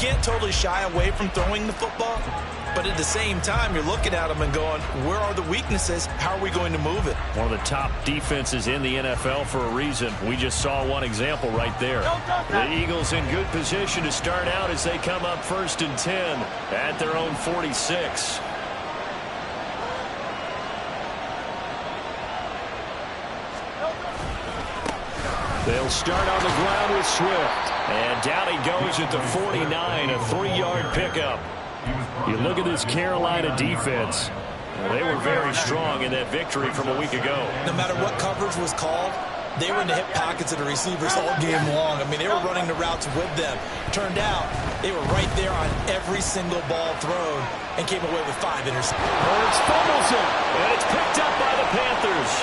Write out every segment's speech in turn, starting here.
can't totally shy away from throwing the football, but at the same time, you're looking at them and going, where are the weaknesses? How are we going to move it? One of the top defenses in the NFL for a reason. We just saw one example right there. The Eagles in good position to start out as they come up 1st and 10 at their own 46. They'll start on the ground with Swift. And down he goes at the 49, a 3-yard pickup. You look at this Carolina defense. They were very strong in that victory from a week ago. No matter what coverage was called, they were in the hip pockets of the receivers all game long. I mean, they were running the routes with them. Turned out, they were right there on every single ball thrown and came away with 5 interceptions. Hurts fumbles it, and it's picked up by the Panthers.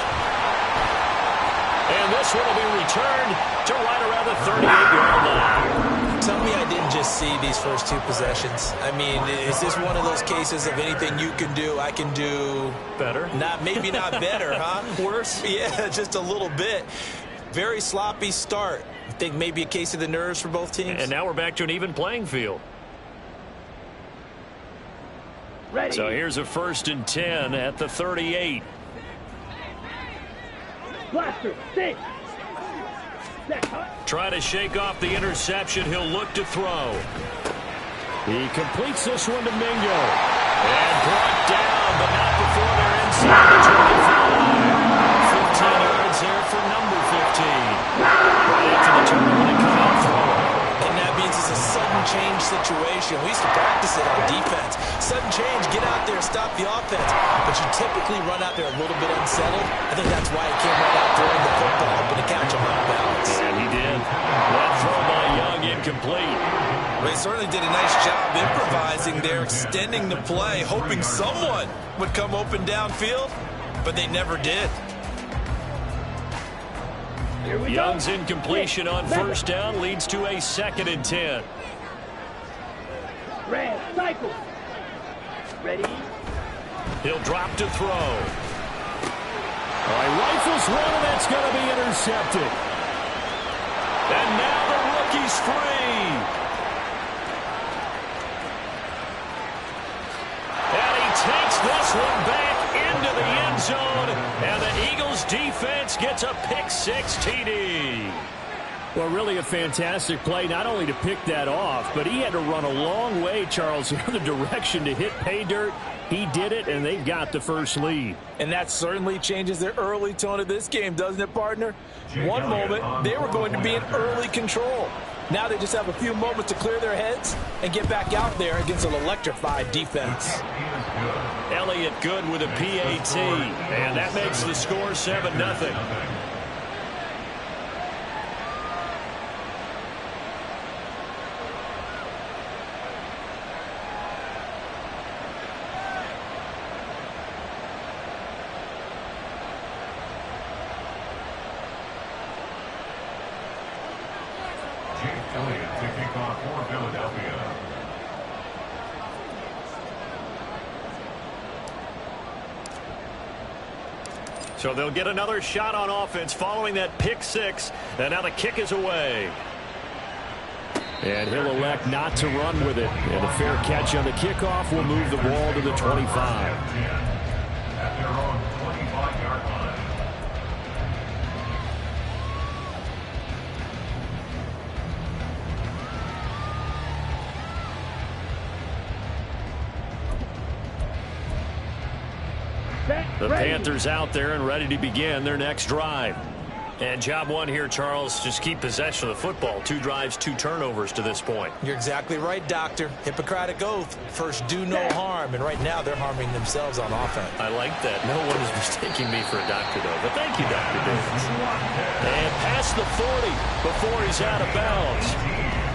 And this one will be returned to right around the 38-yard line. Tell me I didn't just see these first 2 possessions. I mean, is this one of those cases of anything you can do, I can do better? Maybe not better, huh? Worse? Yeah, just a little bit. Very sloppy start. I think maybe a case of the nerves for both teams. And now we're back to an even playing field. Ready. So here's a 1st and 10 at the 38. Blaster, stay. Try to shake off the interception. He'll look to throw. He completes this one to Mingo. And brought down, but not before they're inside the 25. 15 yards there for number 15. Right into the turn when it come out throwing. And that means it's a sudden change situation. We used to practice it on defense. Sudden change, get out there, stop the offense. But you typically run out there a little bit unsettled. I think that's why he came right out throwing the football, hoping to catch him off balance. And he did. That throw by Young incomplete. Well, he certainly did a nice job improvising there, extending the play, hoping someone would come open downfield, but they never did. Young's incompletion on 1st down leads to a 2nd and 10. Red, cycle. Ready. He'll drop to throw. All right, rifles one, and that's going to be intercepted. And now the rookie's free. And he takes this one back into the end zone, and the Eagles defense gets a pick-6 TD. Well, really a fantastic play, not only to pick that off, but he had to run a long way, Charles, the other direction to hit pay dirt. He did it, and they've got the first lead. And that certainly changes the early tone of this game, doesn't it, partner? One moment, they were going to be in early control. Now they just have a few moments to clear their heads and get back out there against an electrified defense. Elliott good with a PAT, and that makes the score 7-0. Elliott to kick off for Philadelphia. So they'll get another shot on offense following that pick-6, and now the kick is away. And he'll elect not to run with it. And a fair catch on the kickoff will move the ball to the 25. At their own 25-yard line. The Panthers out there and ready to begin their next drive. And job one here, Charles, just keep possession of the football. 2 drives, 2 turnovers to this point. You're exactly right, Doctor. Hippocratic oath. First, do no harm. And right now, they're harming themselves on offense. I like that. No one is mistaking me for a doctor, though. But thank you, Dr. Davis. And past the 40 before he's out of bounds.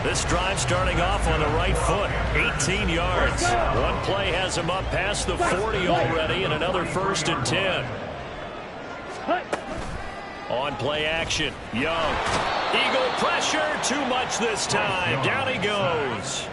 This drive starting off on the right foot, 18 yards. One play has him up past the 40 already, and another 1st and 10. On play action, Young. Eagle pressure, too much this time. Down he goes.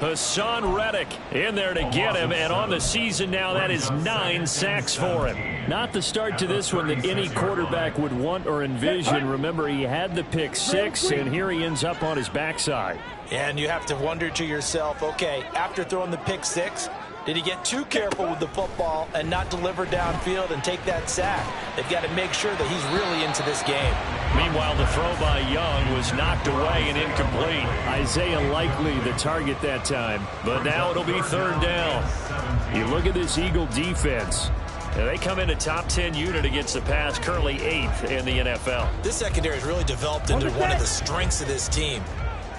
Hassan Reddick in there to get him, and on the season now, that is 9 sacks for him. Not the start to this one that any quarterback would want or envision. Remember, he had the pick 6, and here he ends up on his backside. And you have to wonder to yourself, okay, after throwing the pick 6, did he get too careful with the football and not deliver downfield and take that sack? They've got to make sure that he's really into this game. Meanwhile, the throw by Young was knocked away and incomplete. Isaiah Likely the target that time, but now it'll be 3rd down. You look at this Eagle defense. They come in a top 10 unit against the pass, currently 8th in the NFL. This secondary has really developed into one of the strengths of this team.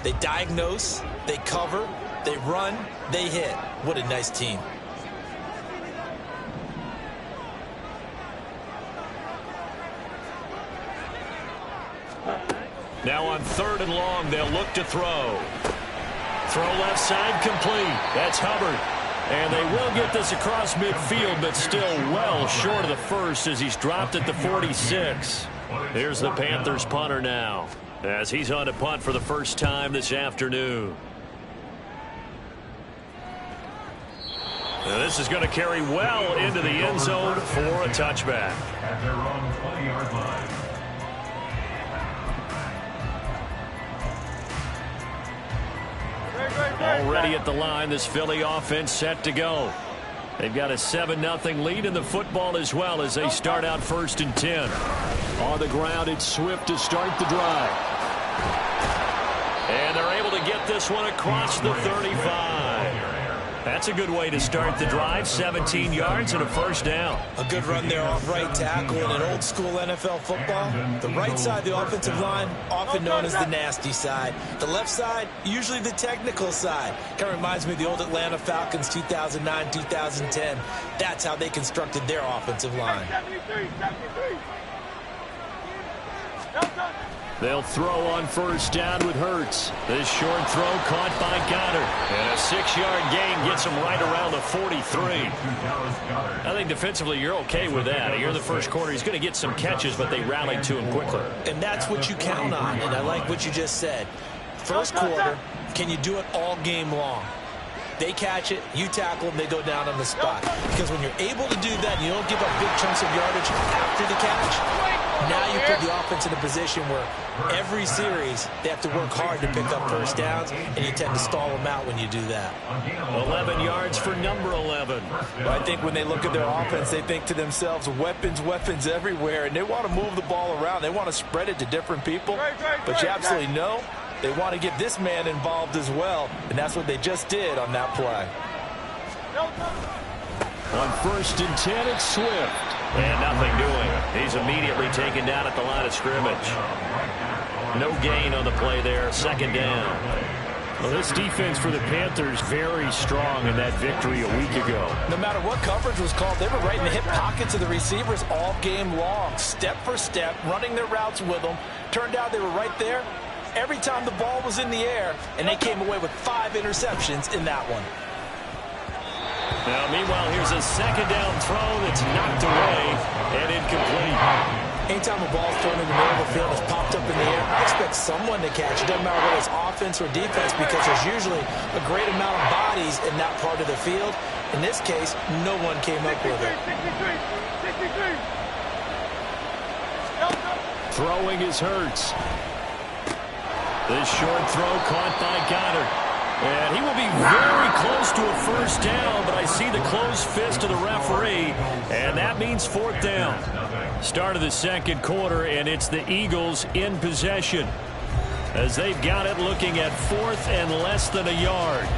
They diagnose, they cover, they run, they hit. What a nice team. Now on 3rd and long, they'll look to throw. Throw left side complete. That's Hubbard. And they will get this across midfield, but still well short of the first as he's dropped at the 46. Here's the Panthers punter now, as he's on to punt for the first time this afternoon. Now this is going to carry well into the end zone for a touchback. At their own 20-yard line. Already at the line, this Philly offense set to go. They've got a 7-0 lead in the football as well as they start out 1st and 10. On the ground, it's Swift to start the drive. And they're able to get this one across the 35. That's a good way to start the drive. 17 yards and a 1st down. A good run there off right tackle in an old school NFL football. The right side of the offensive line, often known as the nasty side. The left side, usually the technical side. Kind of reminds me of the old Atlanta Falcons 2009, 2010. That's how they constructed their offensive line. 73. They'll throw on 1st down with Hurts. This short throw caught by Goddard. And a 6-yard gain gets him right around the 43. I think defensively you're okay with that. Here in the first quarter, he's going to get some catches, but they rallied to him quickly. And that's what you count on, and I like what you just said. First quarter, can you do it all game long? They catch it, you tackle them, they go down on the spot. Because when you're able to do that and you don't give up big chunks of yardage after the catch, now you put the offense in a position where every series they have to work hard to pick up 1st downs, and you tend to stall them out when you do that. 11 yards for number 11. Well, I think when they look at their offense, they think to themselves, weapons everywhere, and they want to move the ball around. They want to spread it to different people, but you absolutely know they want to get this man involved as well, and that's what they just did on that play. On 1st and 10, it's Swift. And nothing doing. He's immediately taken down at the line of scrimmage. No gain on the play there. 2nd down. Well, this defense for the Panthers very strong in that victory a week ago. No matter what coverage was called, they were right in the hip pockets of the receivers all game long. Step for step, running their routes with them. Turned out they were right there every time the ball was in the air, and they came away with 5 interceptions in that one. Now, meanwhile, here's a 2nd down throw that's knocked away and incomplete. Anytime a ball's thrown in the middle of the field, it's popped up in the air, I expect someone to catch it. Doesn't matter whether it's offense or defense, because there's usually a great amount of bodies in that part of the field. In this case, no one came up with it. 63. Throwing is Hurts. This short throw caught by Goddard. And he will be very close to a 1st down, but I see the closed fist of the referee, and that means 4th down. Start of the 2nd quarter, and it's the Eagles in possession, as they've got it looking at 4th and less than a yard.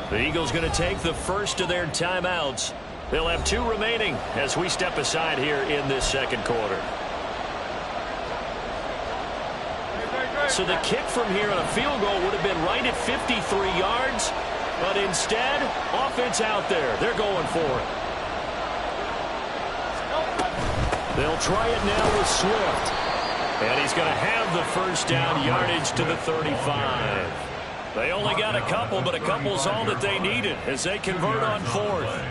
The Eagles going to take the first of their timeouts. They'll have 2 remaining as we step aside here in this 2nd quarter. So the kick from here on a field goal would have been right at 53 yards. But instead, offense out there. They're going for it. They'll try it now with Swift. And he's going to have the first down, yardage to the 35. They only got a couple, but a couple's all that they needed as they convert on fourth.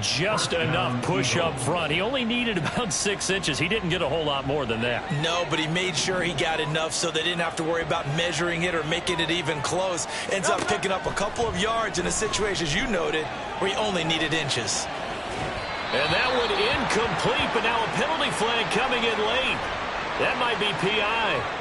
Just enough push up front. He only needed about 6 inches. He didn't get a whole lot more than that. No, but he made sure he got enough so they didn't have to worry about measuring it or making it even close. Ends up picking up a couple of yards in a situation, as you noted, where he only needed inches. And that one incomplete, but now a penalty flag coming in late. That might be PI.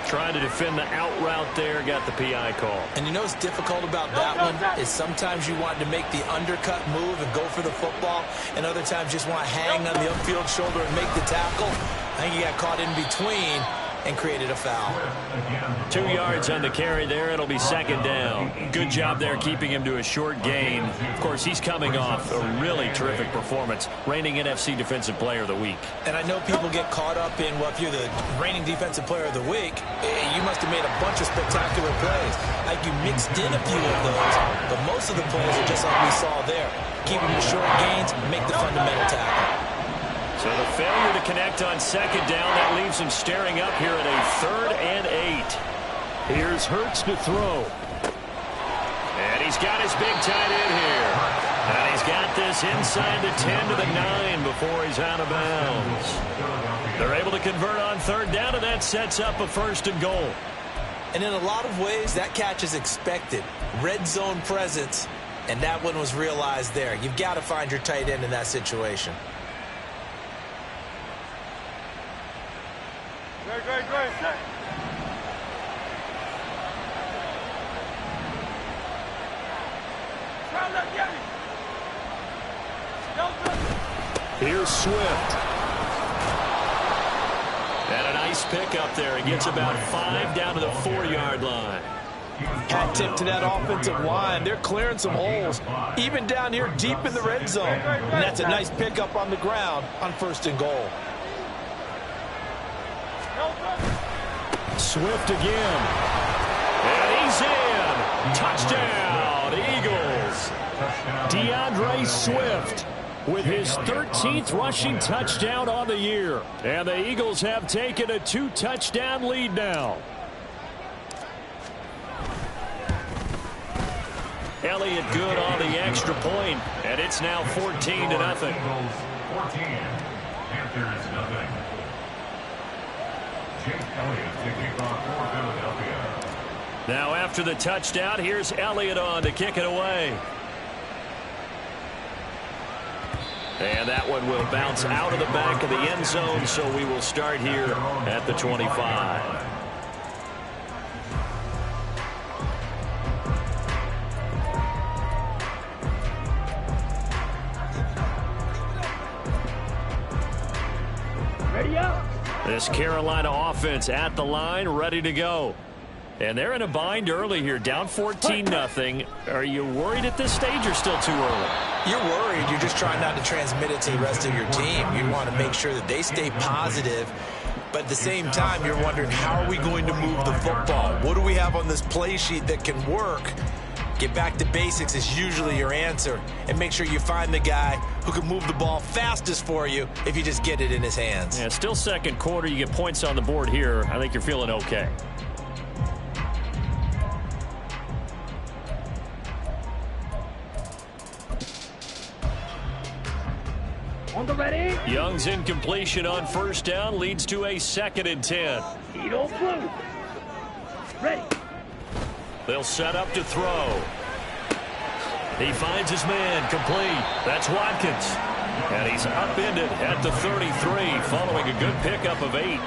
Trying to defend the out route there, got the PI call. And you know what's difficult about that one is sometimes you want to make the undercut move and go for the football, and other times just want to hang on the upfield shoulder and make the tackle. I think he got caught in between and created a foul. 2 yards on the carry there. It'll be second down. Good job there keeping him to a short gain. Of course, he's coming off a really terrific performance, reigning NFC Defensive Player of the Week. And I know people get caught up in, well, if you're the reigning Defensive Player of the Week, you must have made a bunch of spectacular plays. Like you mixed in a few of those, but most of the plays are just like we saw there. Keep them to short gains, make the fundamental tackle. So the failure to connect on second down, that leaves him staring up here at a 3rd and 8. Here's Hurts to throw. And he's got his big tight end here. And he's got this inside the 10 to the 9 before he's out of bounds. They're able to convert on third down, and that sets up a 1st and goal. And in a lot of ways, that catch is expected. Red zone presence, and that one was realized there. You've got to find your tight end in that situation. Here's Swift. And a nice pick up there. He gets about 5 down to the 4-yard line. Hat tip to that offensive line. They're clearing some holes, even down here deep in the red zone. And that's a nice pickup on the ground on 1st and goal. Swift again. And he's in. Touchdown, Eagles. DeAndre Swift with his 13th rushing touchdown on the year. And the Eagles have taken a 2-touchdown lead now. Elliott good on the extra point, and it's now 14-0. 14, Panthers nothing. Jake Elliott to kick off for Philadelphia. Now after the touchdown, here's Elliott on to kick it away. And that one will bounce out of the back of the end zone, so we will start here at the 25. Ready up. This Carolina offense at the line, ready to go. And they're in a bind early here, down 14-0. Are you worried at this stage or still too early? You're worried. You're just trying not to transmit it to the rest of your team. You want to make sure that they stay positive. But at the same time, you're wondering, how are we going to move the football? What do we have on this play sheet that can work? Get back to basics is usually your answer. And make sure you find the guy who can move the ball fastest for you if you just get it in his hands. Yeah, still second quarter. You get points on the board here. I think you're feeling okay. On the ready. Young's incompletion on 1st down leads to a 2nd and 10. Eagle blue. Ready. They'll set up to throw. He finds his man, complete. That's Watkins. And he's upended at the 33 following a good pickup of 8.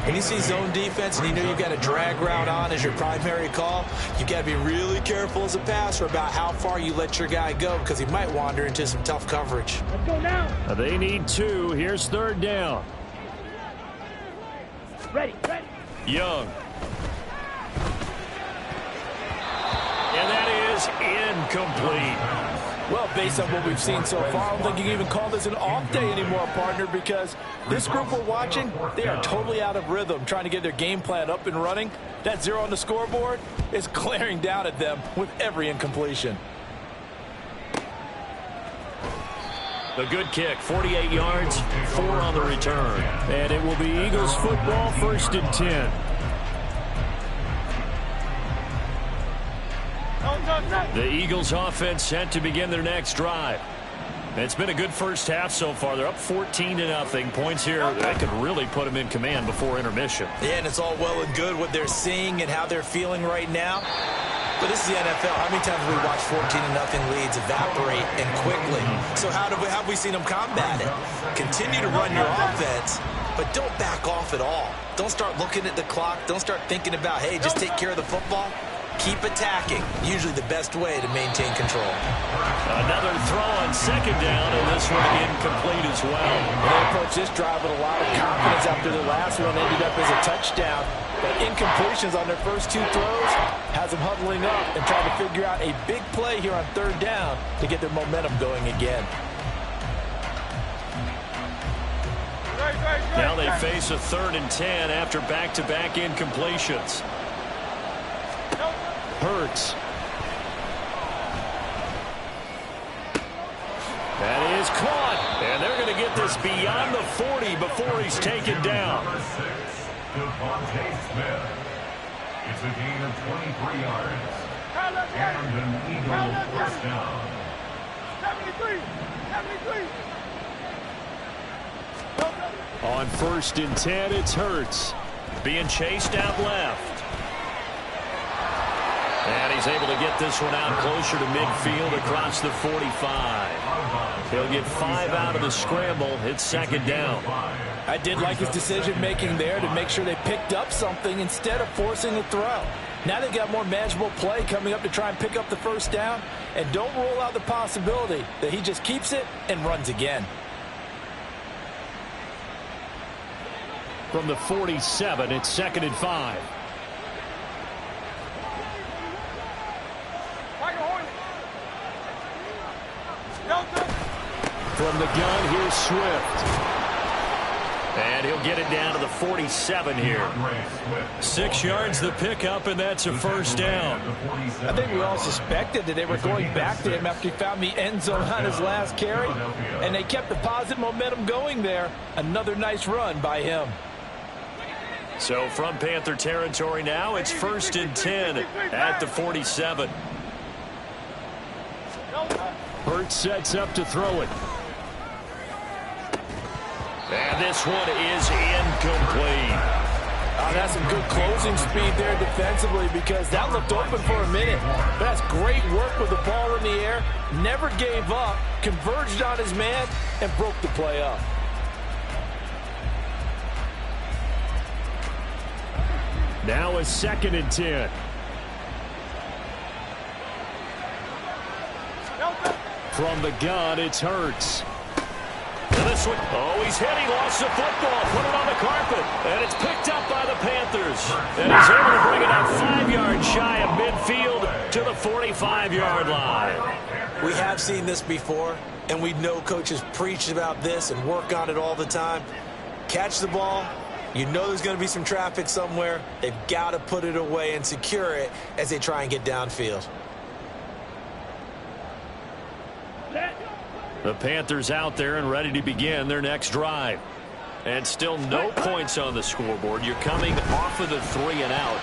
When you see zone defense and you know you've got a drag route on as your primary call, you've got to be really careful as a passer about how far you let your guy go, because he might wander into some tough coverage. Let's go now. They need 2. Here's 3rd down. Ready. Ready. Young. And that is incomplete. Well, based on what we've seen so far, I don't think you can even call this an off day anymore, partner, because this group we're watching, they are totally out of rhythm, trying to get their game plan up and running. That 0 on the scoreboard is glaring down at them with every incompletion. A good kick, 48 yards, 4 on the return. And it will be Eagles football, 1st and 10. The Eagles offense set to begin their next drive. It's been a good first half so far. They're up 14-0. Points here that could really put them in command before intermission. Yeah, and it's all well and good what they're seeing and how they're feeling right now. But this is the NFL. How many times have we watched 14-0 leads evaporate and quickly? So how have we seen them combat it? Continue to run your offense, but don't back off at all. Don't start looking at the clock. Don't start thinking about, hey, just take care of the football. Keep attacking. Usually the best way to maintain control. Another throw on 2nd down, and this one incomplete as well. They approached this drive with a lot of confidence after the last one ended up as a touchdown. But incompletions on their first 2 throws has them huddling up and trying to figure out a big play here on 3rd down to get their momentum going again. Now they face a 3rd and 10 after back-to-back incompletions. Hurts. That is caught. And they're going to get this beyond the 40 before he's taken down. It's a gain of 23 yards. And an Eagle first down. 73. On 1st and 10, it's Hurts. Being chased out left. And he's able to get this one out closer to midfield across the 45. He'll get 5 out of the scramble. It's 2nd down. I did like his decision-making there to make sure they picked up something instead of forcing a throw. Now they've got more manageable play coming up to try and pick up the 1st down. And don't rule out the possibility that he just keeps it and runs again. From the 47, it's 2nd and 5. From the gun, here's Swift. And he'll get it down to the 47 here. 6 yards the pickup, and that's a 1st down. I think we all suspected that they were going back to him after he found the end zone on his last carry. And they kept the positive momentum going there. Another nice run by him. So from Panther territory now, it's 1st and 10 at the 47. Hurts sets up to throw it. And this one is incomplete. That's some good closing speed there defensively because that looked open for a minute. But that's great work with the ball in the air. Never gave up, converged on his man, and broke the play up. Now a 2nd and 10. From the gun, it's Hurts. And this one, he's hit. He lost the football. Put it on the carpet. And it's picked up by the Panthers. And he's able to bring it out 5 yards shy of midfield to the 45-yard line. We have seen this before, and we know coaches preach about this and work on it all the time. Catch the ball. You know there's going to be some traffic somewhere. They've got to put it away and secure it as they try and get downfield. The Panthers out there and ready to begin their next drive. And still no points on the scoreboard. You're coming off of the 3 and out.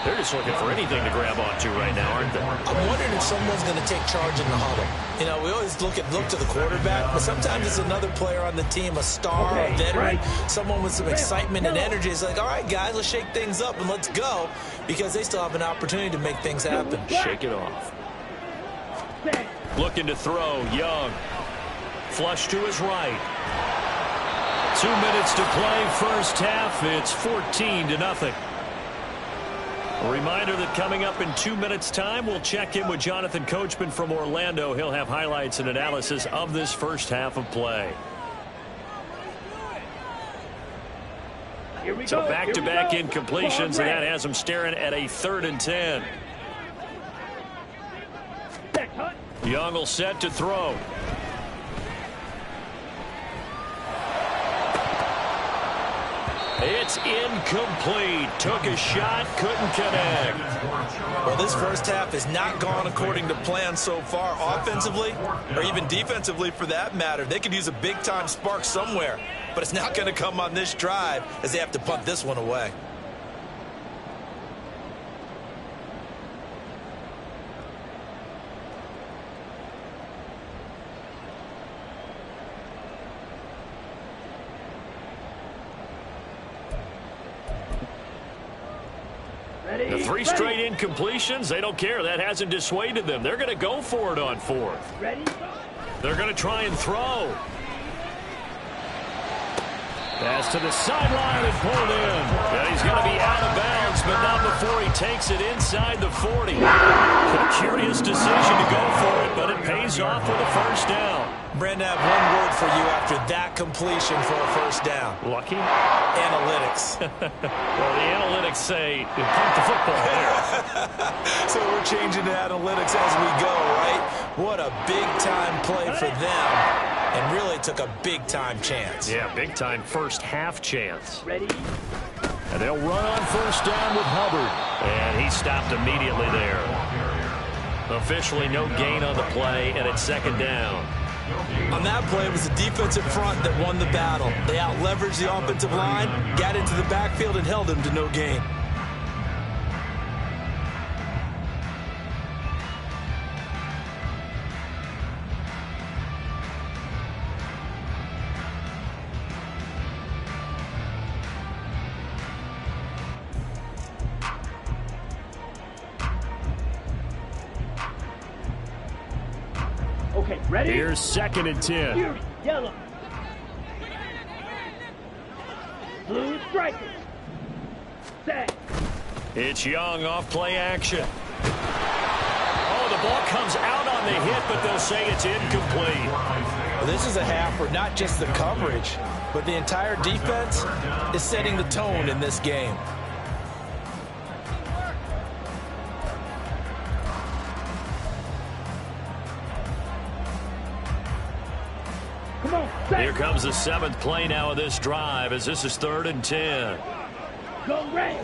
They're just looking for anything to grab onto right now, aren't they? I'm wondering if someone's going to take charge in the huddle. You know, we always look to the quarterback, but sometimes it's another player on the team, a star, a veteran, someone with some excitement and energy. It's like, all right, guys, let's shake things up and let's go, because they still have an opportunity to make things happen. Shake it off. Looking to throw, Young. Flush to his right. 2 minutes to play, first half. It's 14-0. A reminder that coming up in 2 minutes' time, we'll check in with Jonathan Coachman from Orlando. He'll have highlights and analysis of this first half of play. So back-to-back incompletions, and that has him staring at a 3rd and 10. Young will set to throw. It's incomplete. Took a shot, couldn't connect. Well, this first half has not gone according to plan so far offensively or even defensively for that matter. They could use a big-time spark somewhere, but it's not going to come on this drive as they have to punt this one away. The 3 straight incompletions, they don't care. That hasn't dissuaded them. They're going to go for it on 4th. They're going to try and throw. Pass to the sideline and pulled in. Yeah, he's going to be out of bounds, but not before he takes it inside the 40. A curious decision to go for it, but it pays off with a first down. Brandon, I have one word for you after that completion for a first down. Lucky? Analytics. Well, the analytics say punt the football there. So we're changing to analytics as we go, right? What a big-time play for them, and really took a big-time chance. Yeah, big-time first-half chance. Ready? And they'll run on first down with Hubbard. And he stopped immediately there. Officially no gain on the play, and it's second down. On that play, it was the defensive front that won the battle. They out-leveraged the offensive line, got into the backfield, and held him to no gain. Ready? Here's 2nd and 10. Fury, yellow. Blue striker. Set. It's Young off play action. Oh, the ball comes out on the hit, but they'll say it's incomplete. Well, this is a half where not just the coverage, but the entire defense is setting the tone in this game. Here comes the 7th play now of this drive as this is 3rd and 10. Go red.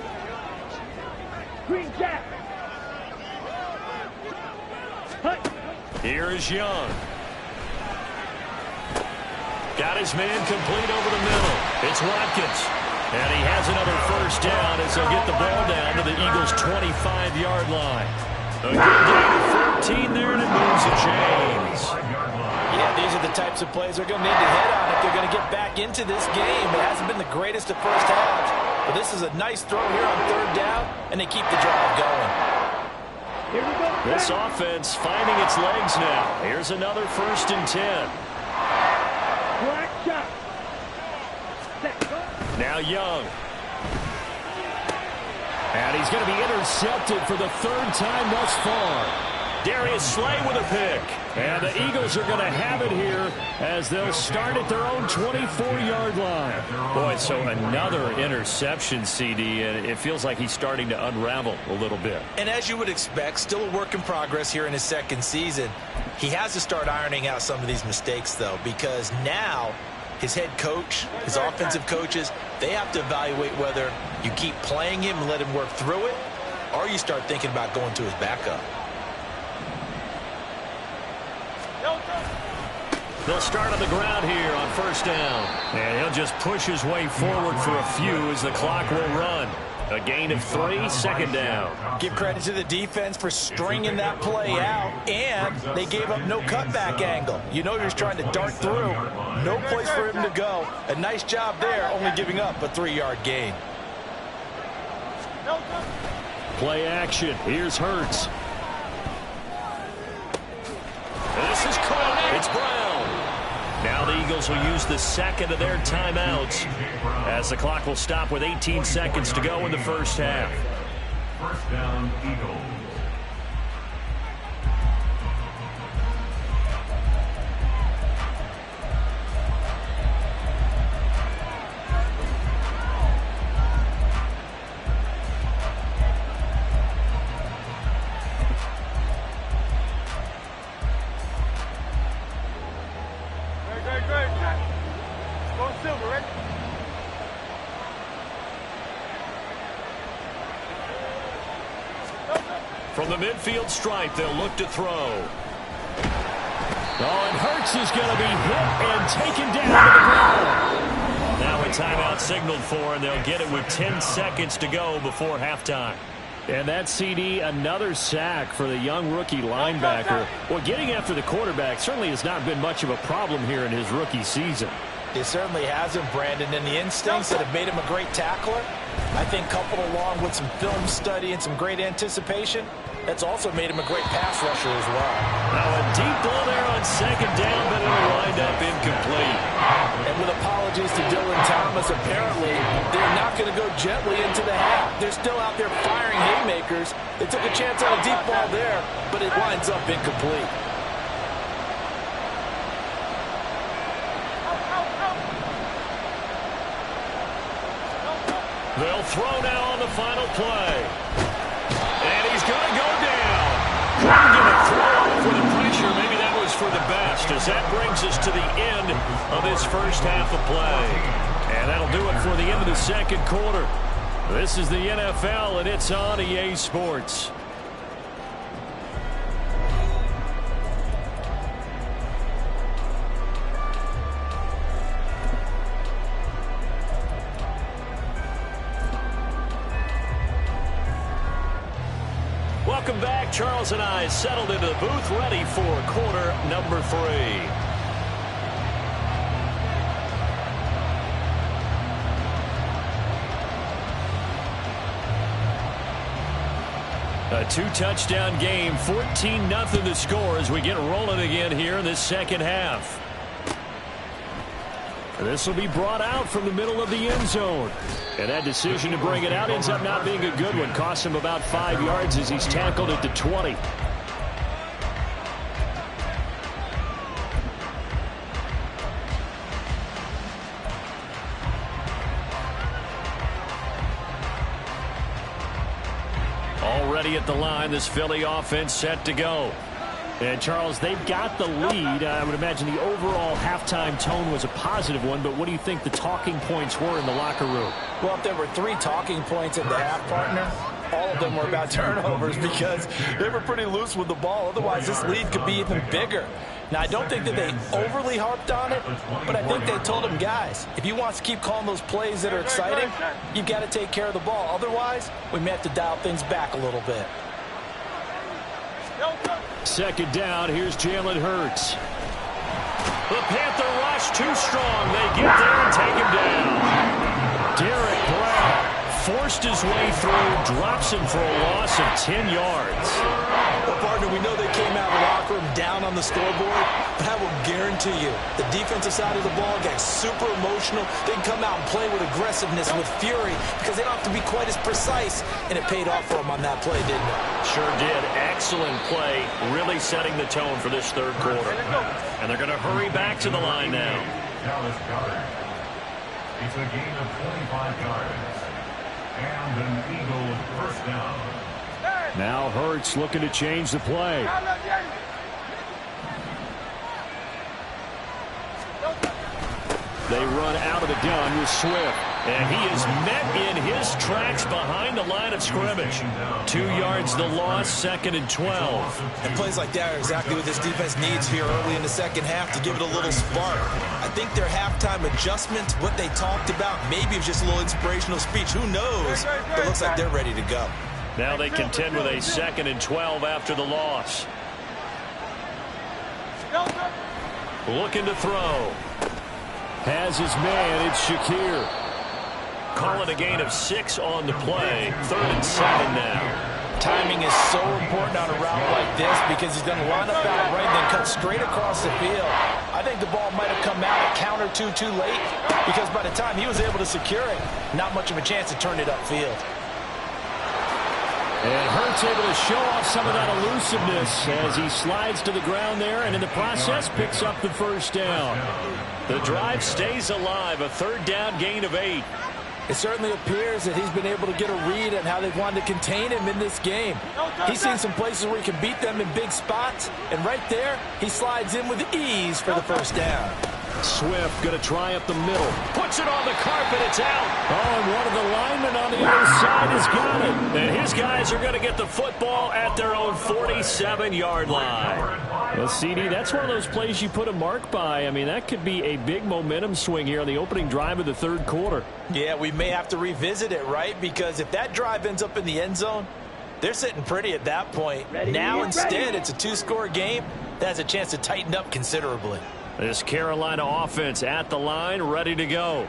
Green jack. Here is Young. Got his man complete over the middle. It's Watkins. And he has another first down as they'll get the ball down to the Eagles' 25-yard line. A good gain of 14 there, and it moves the chains. Yeah, these are the types of plays they're going to need to hit on if they're going to get back into this game. It hasn't been the greatest of first halves, but this is a nice throw here on 3rd down, and they keep the drive going. Here we go. This offense finding its legs now. Here's another 1st and 10. Black shot. Set. Now Young. And he's going to be intercepted for the 3rd time thus far. Darius Slay with a pick. And the Eagles are going to have it here as they'll start at their own 24-yard line. Boy, so another interception, CD, and it feels like he's starting to unravel a little bit. And as you would expect, still a work in progress here in his 2nd season. He has to start ironing out some of these mistakes, though, because now his head coach, his offensive coaches, they have to evaluate whether you keep playing him and let him work through it, or you start thinking about going to his backup. They'll start on the ground here on 1st down. And he'll just push his way forward for a few as the clock will run. A gain of 3, 2nd down. Give credit to the defense for stringing that play out, and they gave up no cutback angle. You know you're trying to dart through. No place for him to go. A nice job there, only giving up a 3-yard gain. Play action. Here's Hurts. This is caught. It's Brown. Now the Eagles will use the 2nd of their timeouts as the clock will stop with 18 seconds to go in the first half. First down, Eagles. From the midfield stripe, they'll look to throw. Oh, and Hurts is going to be hit and taken down to the ground. Now a timeout signaled for, and they'll get it with 10 seconds to go before halftime. And that CD, another sack for the young rookie linebacker. Well, getting after the quarterback certainly has not been much of a problem here in his rookie season. It certainly hasn't, Brandon, and the instincts that have made him a great tackler, I think coupled along with some film study and some great anticipation, that's also made him a great pass rusher as well. Now a deep ball there on second down, but it'll wind up incomplete. And with apologies to Dylan Thomas, apparently they're not going to go gently into the half. They're still out there firing haymakers. They took a chance on a deep ball there, but it winds up incomplete. They'll throw now on the final play. And he's going to go down. Going to throw off with the pressure. Maybe that was for the best, as that brings us to the end of this first half of play. And that'll do it for the end of the second quarter. This is the NFL, and it's on EA Sports. Welcome back. Charles and I settled into the booth, ready for quarter number 3. A 2-touchdown game, 14-0 the score as we get rolling again here in this second half. This will be brought out from the middle of the end zone. And that decision to bring it out ends up not being a good one. Costs him about 5 yards as he's tackled at the 20. Already at the line, this Philly offense set to go. And, Charles, they've got the lead. I would imagine the overall halftime tone was a positive one, but what do you think the talking points were in the locker room? Well, if there were 3 talking points at the half, partner, all of them were about turnovers because they were pretty loose with the ball. Otherwise, this lead could be even bigger. Now, I don't think that they overly harped on it, but I think they told them, guys, if you want to keep calling those plays that are exciting, you've got to take care of the ball. Otherwise, we may have to dial things back a little bit. Second down, here's Jalen Hurts. The Panther rush too strong. They get there and take him down. Derek Brown forced his way through, drops him for a loss of 10 yards. Well, partner, we know they came out of the locker room down on the scoreboard, but I will guarantee you the defensive side of the ball got super emotional. They can come out and play with aggressiveness, with fury, because they don't have to be quite as precise, and it paid off for them on that play, didn't it? Sure did. Excellent play, really setting the tone for this third quarter. And they're going to hurry back to the line now. It's a gain of 25 yards. And an Eagles first down. Now Hurts looking to change the play. They run out of the gun with Swift. And he is met in his tracks behind the line of scrimmage. 2 yards the loss, 2nd and 12. And plays like that are exactly what this defense needs here early in the second half to give it a little spark. I think their halftime adjustment, what they talked about, maybe it was just a little inspirational speech. Who knows? But it looks like they're ready to go. Now they contend with a 2nd and 12 after the loss. Looking to throw. Has his man, it's Shakir. Call it a gain of 6 on the play. 3rd and 7 now. Timing is so important on a route like this because he's going to line up out right and then cut straight across the field. I think the ball might have come out a count or two too late because by the time he was able to secure it, not much of a chance to turn it upfield. And Hurts able to show off some of that elusiveness as he slides to the ground there and in the process picks up the first down. The drive stays alive, a 3rd down gain of 8. It certainly appears that he's been able to get a read on how they've wanted to contain him in this game. He's seen some places where he can beat them in big spots, and right there, he slides in with ease for the first down. Swift going to try up the middle. Puts it on the carpet, it's out. Oh, and one of the linemen on the other side side has got it. And his guys are going to get the football at their own 47-yard line. Well, CD, that's one of those plays you put a mark by. I mean, that could be a big momentum swing here on the opening drive of the third quarter. Yeah, we may have to revisit it, right? Because if that drive ends up in the end zone, they're sitting pretty at that point. Now, instead, it's a two-score game that has a chance to tighten up considerably. This Carolina offense at the line, ready to go.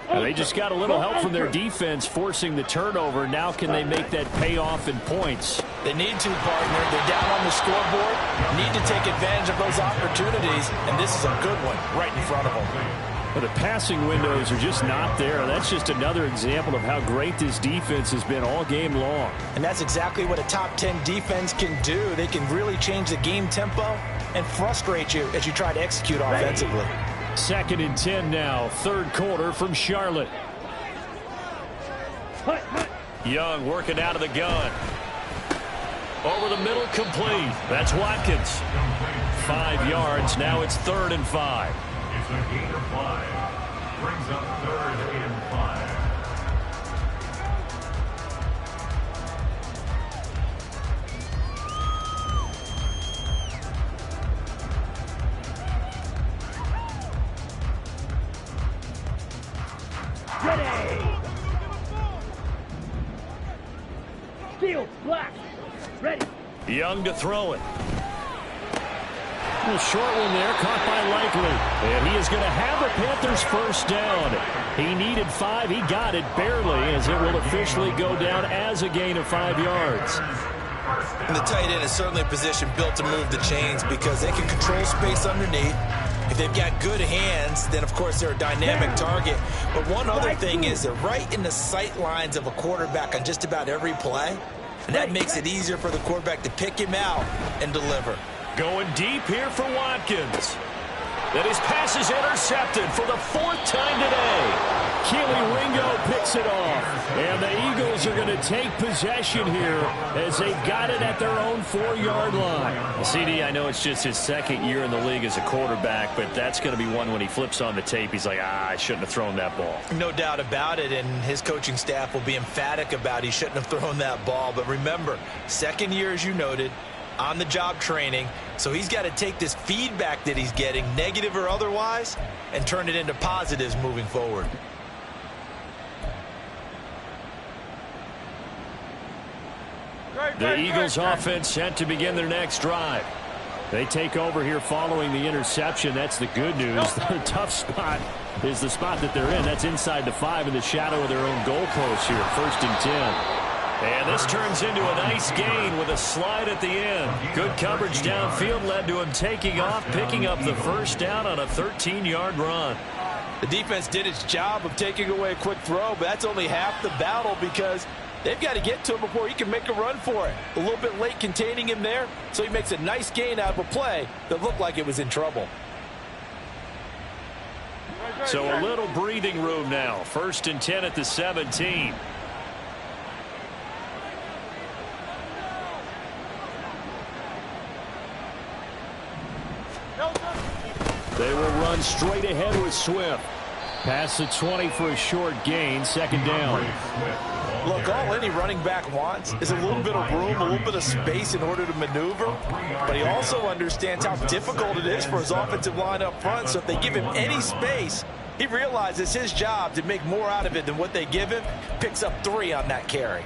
Now, they just got a little help from their defense forcing the turnover. Now can they make that pay off in points? They need to, partner. They're down on the scoreboard. Need to take advantage of those opportunities, and this is a good one right in front of them. But the passing windows are just not there. That's just another example of how great this defense has been all game long. And that's exactly what a top 10 defense can do. They can really change the game tempo and frustrate you as you try to execute offensively. 2nd and 10 now, third quarter from Charlotte. Young working out of the gun. Over the middle, complete. That's Watkins. 5 yards. Now it's 3rd and 5. It's a gain of 5. Brings up 3rd and 5. Ready. Steel, black. Ready. Young to throw it. A short one there, caught by Likely. And he is going to have the Panthers first down. He needed 5. He got it barely, as it will officially go down as a gain of 5 yards. And the tight end is certainly a position built to move the chains because they can control space underneath. If they've got good hands, then, of course, they're a dynamic target. But one other thing is they're right in the sight lines of a quarterback on just about every play. And that makes it easier for the quarterback to pick him out and deliver. Going deep here for Watkins. That his pass is intercepted for the 4th time today. Keely Ringo picks it off. And the Eagles are going to take possession here as they got it at their own 4-yard line. Well, CD, I know it's just his 2nd year in the league as a quarterback, but that's going to be one when he flips on the tape. He's like, I shouldn't have thrown that ball. No doubt about it, and his coaching staff will be emphatic about he shouldn't have thrown that ball. But remember, 2nd year, as you noted, on-the-job training, so he's got to take this feedback that he's getting, negative or otherwise, and turn it into positives moving forward. The Eagles offense set to begin their next drive. They take over here following the interception. That's the good news. Their tough spot is the spot that they're in. That's inside the 5 in the shadow of their own goalpost here. 1st and 10. And this turns into a nice gain with a slide at the end. Good coverage downfield led to him taking off, picking up the first down on a 13-yard run. The defense did its job of taking away a quick throw, but that's only half the battle because they've got to get to him before he can make a run for it. A little bit late containing him there, so he makes a nice gain out of a play that looked like it was in trouble. So a little breathing room now. 1st and 10 at the 17. They will run straight ahead with Swift. Past the 20 for a short gain, 2nd down. Look, all any running back wants is a little bit of room, a little bit of space in order to maneuver. But he also understands how difficult it is for his offensive line up front. So if they give him any space, he realizes his job to make more out of it than what they give him. Picks up 3 on that carry.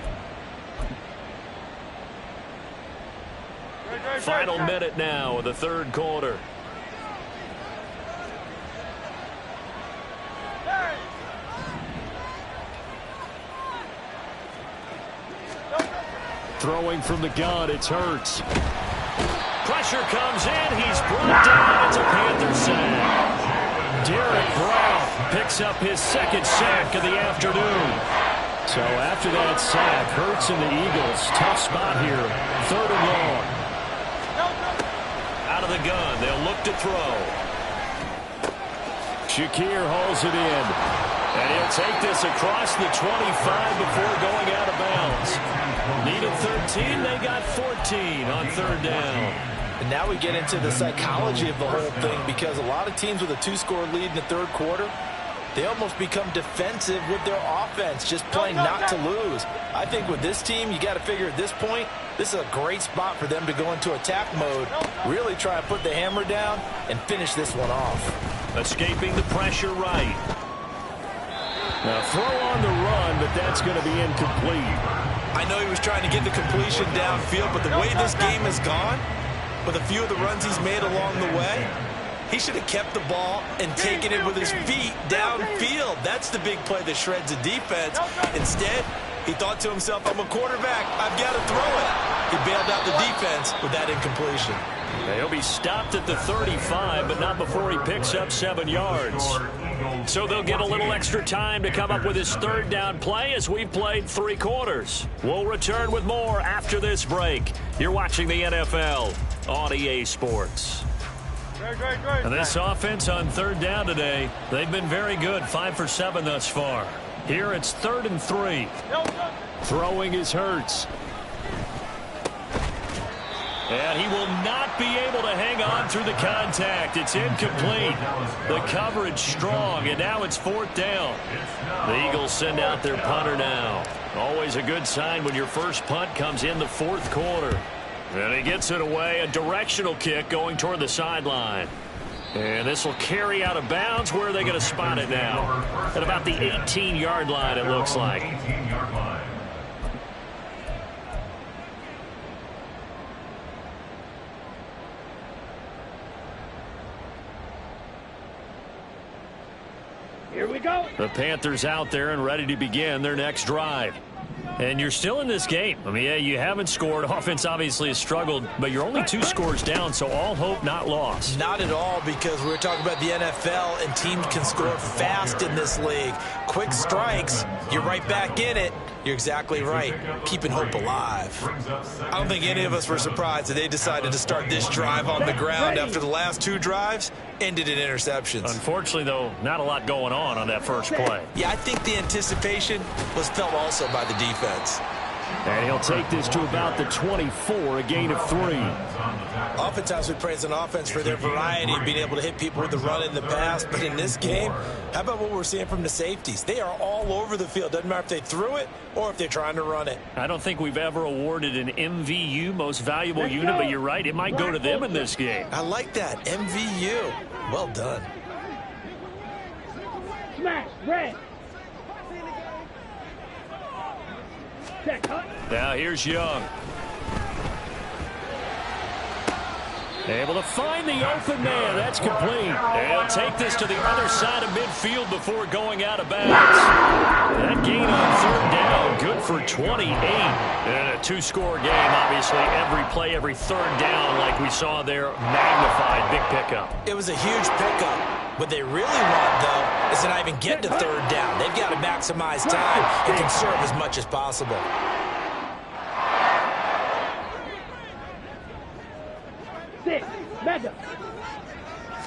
Final minute now of the third quarter. Throwing from the gun, it's Hurts. Pressure comes in, he's brought down, it's a Panther sack. Derek Brown picks up his 2nd sack of the afternoon. So after that sack, Hurts and the Eagles, tough spot here, 3rd and long. Out of the gun, they'll look to throw. Shakir hauls it in. And he'll take this across the 25 before going out of bounds. Needed 13, they got 14 on 3rd down. And now we get into the psychology of the whole thing because a lot of teams with a 2-score lead in the 3rd quarter, They almost become defensive with their offense, just playing not to lose. I think with this team, you got to figure at this point, this is a great spot for them to go into attack mode, really try and put the hammer down and finish this one off. Escaping the pressure right. Now throw on the run, but that's going to be incomplete. I know he was trying to get the completion downfield, but the way this game has gone, with a few of the runs he's made along the way, he should have kept the ball and taken it with his feet downfield. That's the big play that shreds the defense. Instead, he thought to himself, I'm a quarterback. I've got to throw it. He bailed out the defense with that incompletion. He'll be stopped at the 35, but not before he picks up 7 yards. So they'll get a little extra time to come up with his third down play as we've played 3 quarters. We'll return with more after this break. You're watching the NFL on EA Sports. And this offense on third down today, they've been very good, 5 for 7 thus far. Here it's 3rd and 3. Throwing is Hurts. And he will not be able to hang on through the contact. It's incomplete. The coverage strong, and now it's 4th down. The Eagles send out their punter now. Always a good sign when your first punt comes in the 4th quarter. And he gets it away, a directional kick going toward the sideline. And this will carry out of bounds. Where are they going to spot it now? At about the 18-yard line, it looks like. Here we go. The Panthers out there and ready to begin their next drive. And you're still in this game. I mean, yeah, you haven't scored. Offense obviously has struggled, but you're only 2 scores down, so all hope not lost. Not at all, because we're talking about the NFL, and teams can score fast in this league. Quick strikes, you're right back in it. You're exactly right. Keeping hope alive. I don't think any of us were surprised that they decided to start this drive on the ground after the last 2 drives ended in interceptions. Unfortunately, though, not a lot going on that first play. Yeah, I think the anticipation was felt also by the defense. And he'll take this to about the 24, a gain of 3. Oftentimes we praise an offense for their variety, being able to hit people with the run in the pass. But in this game, how about what we're seeing from the safeties? They are all over the field. Doesn't matter if they threw it or if they're trying to run it. I don't think we've ever awarded an MVU, most valuable unit, but you're right. It might go to them in this game. I like that. MVU. Well done. Smash, red. Now here's Young. Able to find the open man. That's complete. They'll take this to the other side of midfield before going out of bounds. That gain on 3rd down, good for 28. And a 2-score game, obviously. Every play, every 3rd down, like we saw there, magnified. Big pickup. It was a huge pickup. What they really want, though, is to not even get to 3rd down. They've got to maximize time and conserve as much as possible. Madden.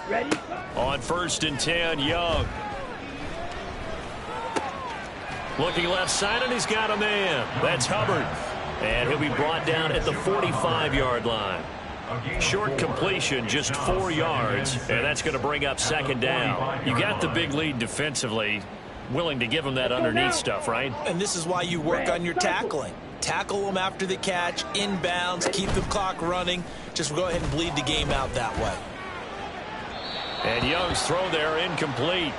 Ready? On 1st and 10, Young. Looking left side, and he's got a man. That's Hubbard. And he'll be brought down at the 45-yard line. Short completion, just 4 yards, and that's going to bring up 2nd down. You got the big lead defensively, willing to give them that underneath stuff, right? And this is why you work on your tackling. Tackle them after the catch, inbounds, keep the clock running. Just go ahead and bleed the game out that way. And Young's throw there incomplete.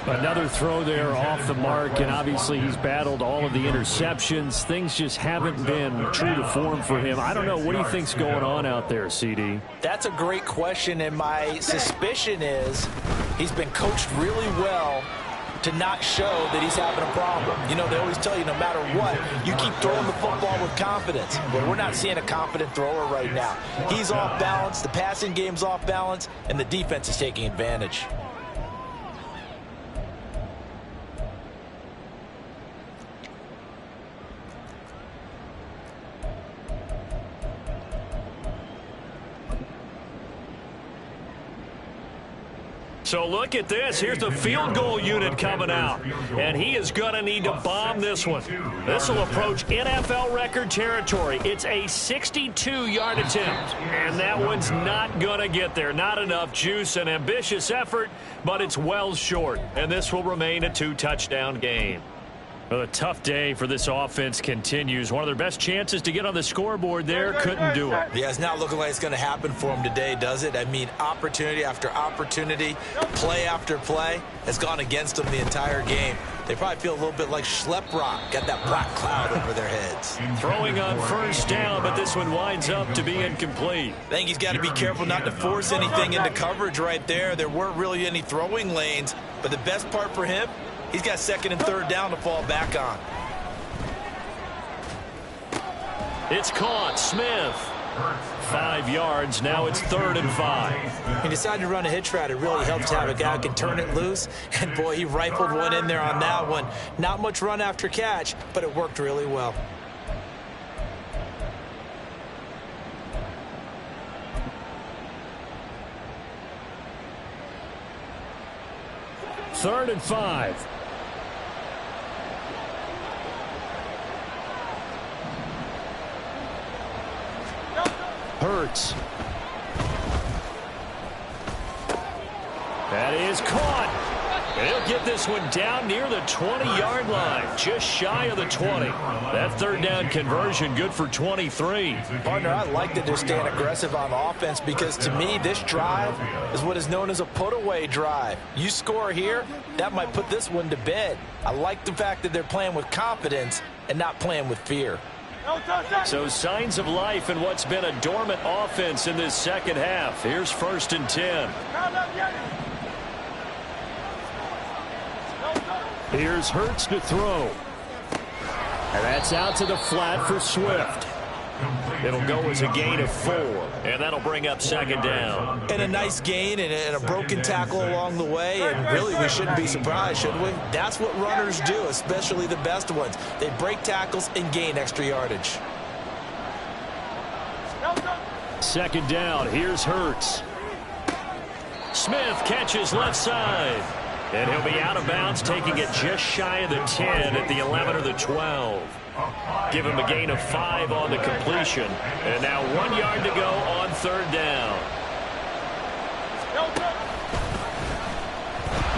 Another throw there off the mark, and obviously he's battled all of the interceptions. Things just haven't been true to form for him. I don't know. What do you think's going on out there, CD? That's a great question, and my suspicion is he's been coached really well to not show that he's having a problem. You know, they always tell you no matter what, you keep throwing the football with confidence. But we're not seeing a confident thrower right now. He's off balance, the passing game's off balance, and the defense is taking advantage. So look at this. Here's the field goal unit coming out. And he is going to need to bomb this one. This will approach NFL record territory. It's a 62-yard attempt. And that one's not going to get there. Not enough juice. An ambitious effort, but it's well short. And this will remain a 2-touchdown game. Well, a tough day for this offense continues. One of their best chances to get on the scoreboard there, couldn't do it. Yeah, it's not looking like it's going to happen for them today, does it? I mean, opportunity after opportunity, play after play has gone against them the entire game. They probably feel a little bit like Schlep Rock, got that black cloud over their heads. Throwing on first down, but this one winds up to be incomplete. I think he's got to be careful not to force anything into coverage right there. There weren't really any throwing lanes, but the best part for him, he's got second and third down to fall back on. It's caught. Smith. 5 yards. Now it's 3rd and 5. He decided to run a hitch route. It really helps to have a guy who can turn it loose. And, boy, he rifled one in there on that one. Not much run after catch, but it worked really well. Third and 5. Hurts. That is caught. And he'll get this one down near the 20-yard line, just shy of the 20. That third down conversion good for 23. Partner, I like that they're staying aggressive on offense because, to me, this drive is what is known as a put-away drive. You score here, that might put this one to bed. I like the fact that they're playing with confidence and not playing with fear. So signs of life in what's been a dormant offense in this second half. Here's 1st and 10. Here's Hurts to throw. And that's out to the flat for Swift. It'll go as a gain of 4, and that'll bring up 2nd down. And a nice gain and a broken tackle along the way, and really we shouldn't be surprised, should we? That's what runners do, especially the best ones. They break tackles and gain extra yardage. 2nd down. Here's Hurts. Smith catches left side. And he'll be out of bounds, taking it just shy of the 10 at the 11 or the 12. Give him a gain of 5 on the completion. And now 1 yard to go on 3rd down.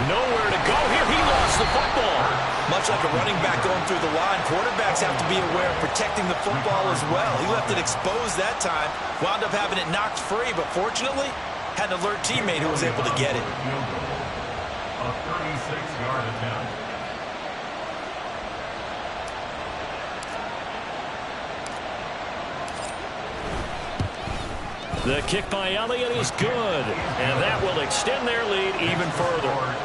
Nowhere to go here. He lost the football. Much like a running back going through the line, quarterbacks have to be aware of protecting the football as well. He left it exposed that time, wound up having it knocked free, but fortunately had an alert teammate who was able to get it. A 36-yard attempt. The kick by Elliott is good, and that will extend their lead even further.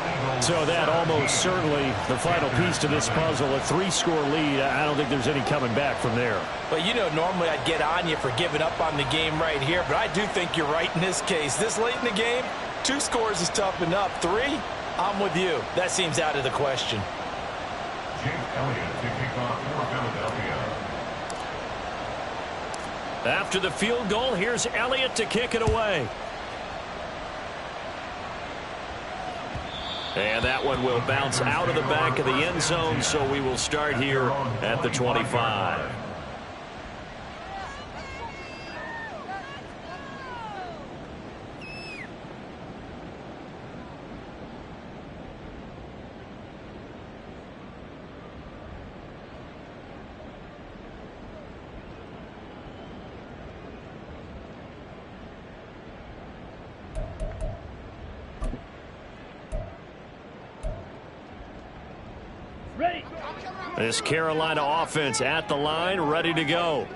So that almost certainly the final piece to this puzzle, a 3-score lead. I don't think there's any coming back from there. But, you know, normally I'd get on you for giving up on the game right here, but I do think you're right in this case. This late in the game, 2 scores is tough enough. 3, I'm with you. That seems out of the question. Jake Elliott to kick off for Philadelphia. After the field goal, here's Elliott to kick it away. And that one will bounce out of the back of the end zone, so we will start here at the 25. This Carolina offense at the line, ready to go.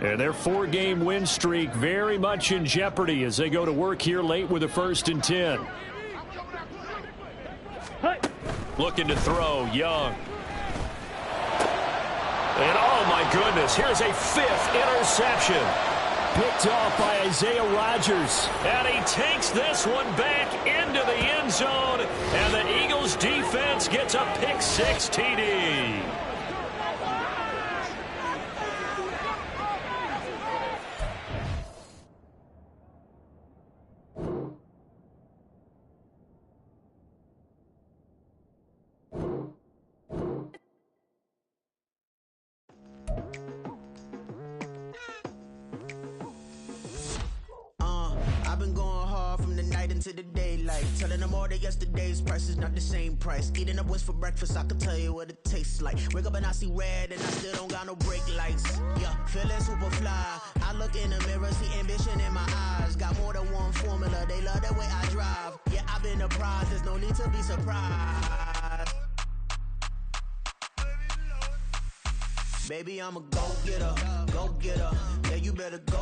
And their 4-game win streak very much in jeopardy as they go to work here late with a 1st and 10. Looking to throw, Young. And oh my goodness, here's a 5th interception. Picked off by Isaiah Rodgers. And he takes this one back into the end zone. And the Eagles defense gets a pick-6 TD. right into the daylight. Telling them all that yesterday's price is not the same price. Eating up wings for breakfast, I can tell you what it tastes like. Wake up and I see red and I still don't got no brake lights. Yeah, feeling super fly. I look in the mirror, see ambition in my eyes. Got more than one formula, they love the way I drive. Yeah, I've been a prize, there's no need to be surprised. Baby, I'm a go-getter, go-getter. Yeah, you better go